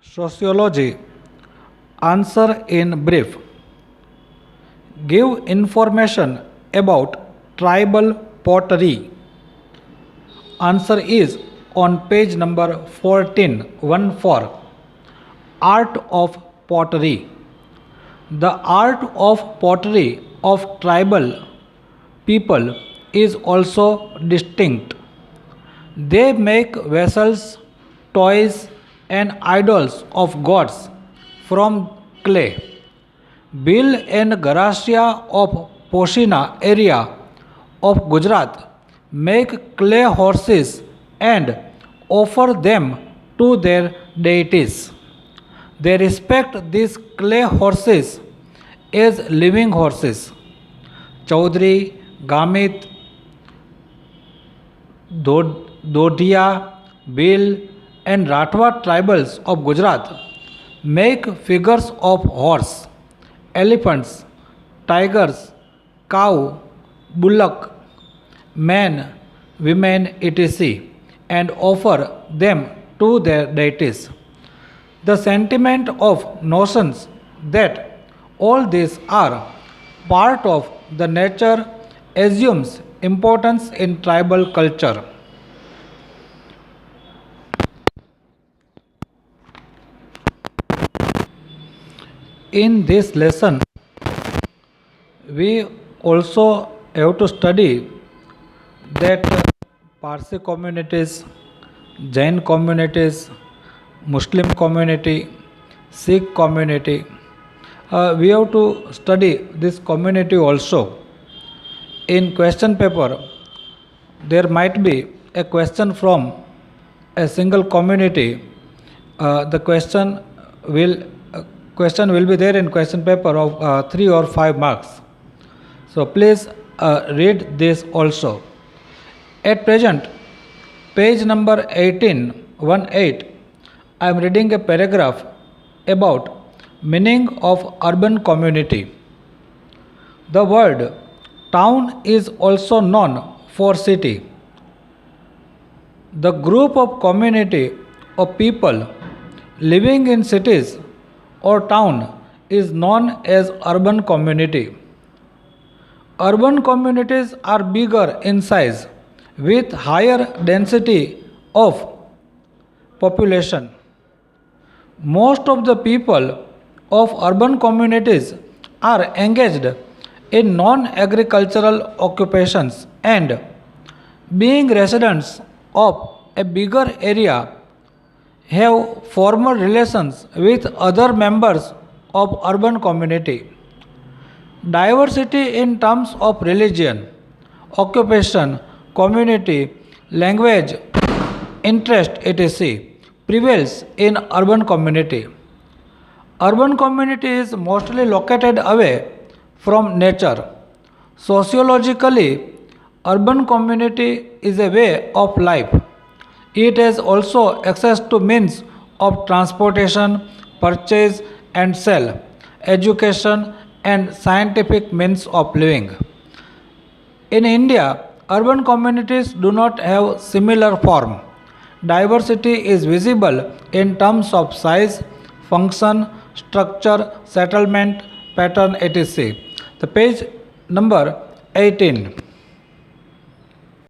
Sociology. Answer in brief. Give information about tribal pottery. Answer is on page number 14, 1 4. Art of pottery. The art of pottery of tribal people is also distinct. They make vessels, toys, and idols of gods from clay. Bill and Garcia of Poshina area of Gujarat make clay horses and offer them to their deities. They respect these clay horses as living horses. Chaudhary, Gamit, Dodhiya, Bhil, and Rathwa tribals of Gujarat make figures of horse, elephants, tigers, cow, bullock, men, women, etc., and offer them to their deities. The sentiment of notions that all these are part of the nature assumes importance in tribal culture. In this lesson, we also have to study that Parsi communities, Jain communities, Muslim community, Sikh community. We have to study this community also. In question paper, there might be a question from a single community. The question will be there in question paper of 3 or 5 marks. So please read this also. At present, page number 18, 1 8, I am reading a paragraph about meaning of urban community. The word town is also known for city. The group of community of people living in cities or town is known as urban community. Urban communities are bigger in size with higher density of population. Most of the people of urban communities are engaged in non-agricultural occupations and being residents of a bigger area have formal relations with other members of urban community. Diversity in terms of religion, occupation, community, language, interest, etc. prevails in urban community. Urban community is mostly located away from nature. Sociologically, urban community is a way of life. It has also access to means of transportation, purchase and sale, education and scientific means of living. In India, urban communities do not have similar form. Diversity is visible in terms of size, function, structure, settlement, pattern, etc. The page number 18.